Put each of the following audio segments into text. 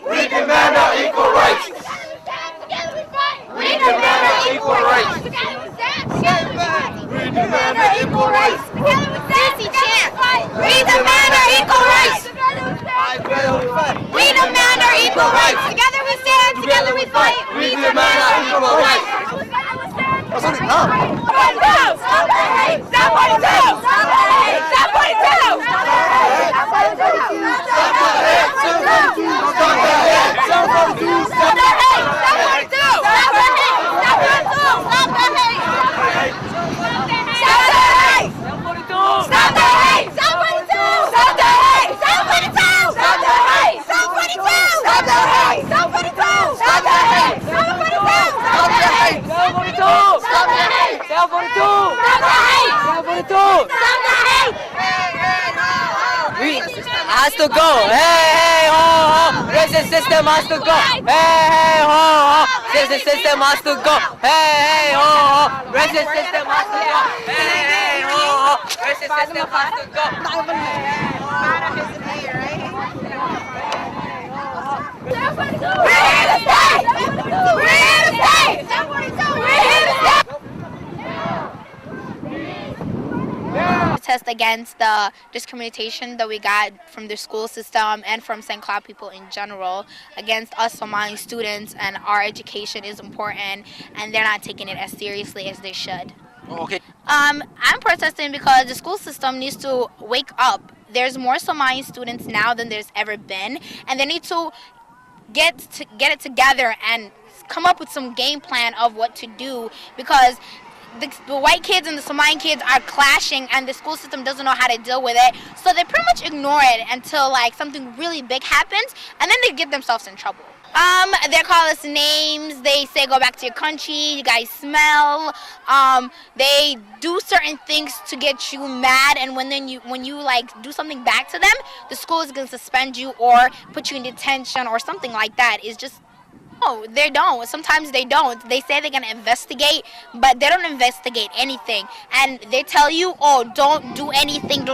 We demand our equal rights. We demand our equal rights. We demand our equal rights. We demand our equal rights. We demand our equal rights. Together we stand, together we fight. We demand our equal rights. Stop the hate! Stop 42! Stop the hate! Stop 42! Stop the hate! Stop 42! Stop the hate! Stop 42! Stop the hate! Stop 42! Stop the hate! Stop 42! Stop the hate! Stop 42! Stop the hate! Stop the hate! Stop the hate! Stop 42! Stop the hate! Stop 42! Stop the hate! Stop 42! Stop the hate! Stop 42! Stop the hate! Stop 42! Stop the hate! Stop 42! Stop the hate! Stop 42! Stop the hate! Stop 42! Stop the hate! Has to go. Hey, hey, ho, ho. Racist system has to go. Hey, hey, ho, ho. Racist system has to go. Hey, hey, ho, ho. Racist system has to go. Hey, hey, ho, ho. Racist system has to go. We're here to stay! We're here to stay! We're here to stay! Protest against the discrimination that we got from the school system and from St. Cloud people in general against us Somali students, and our education is important and they're not taking it as seriously as they should. Okay. I'm protesting because the school system needs to wake up. There's more Somali students now than there's ever been, and they need to get it together and come up with some game plan of what to do, because the white kids and the Somali kids are clashing and the school system doesn't know how to deal with it, so they pretty much ignore it until like something really big happens, and then they get themselves in trouble. They call us names, they say go back to your country, you guys smell, they do certain things to get you mad, and when you like do something back to them, the school is going to suspend you or put you in detention or something like that. It's just, no, they don't. Sometimes they don't. They say they're going to investigate, but they don't investigate anything. And they tell you, oh, don't do anything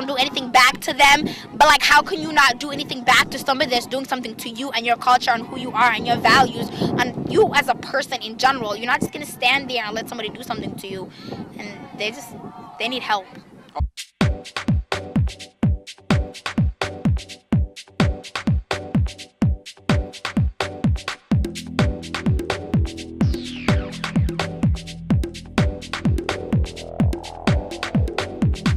back to them. But like, how can you not do anything back to somebody that's doing something to you and your culture and who you are and your values and you as a person in general? You're not just going to stand there and let somebody do something to you. And they need help.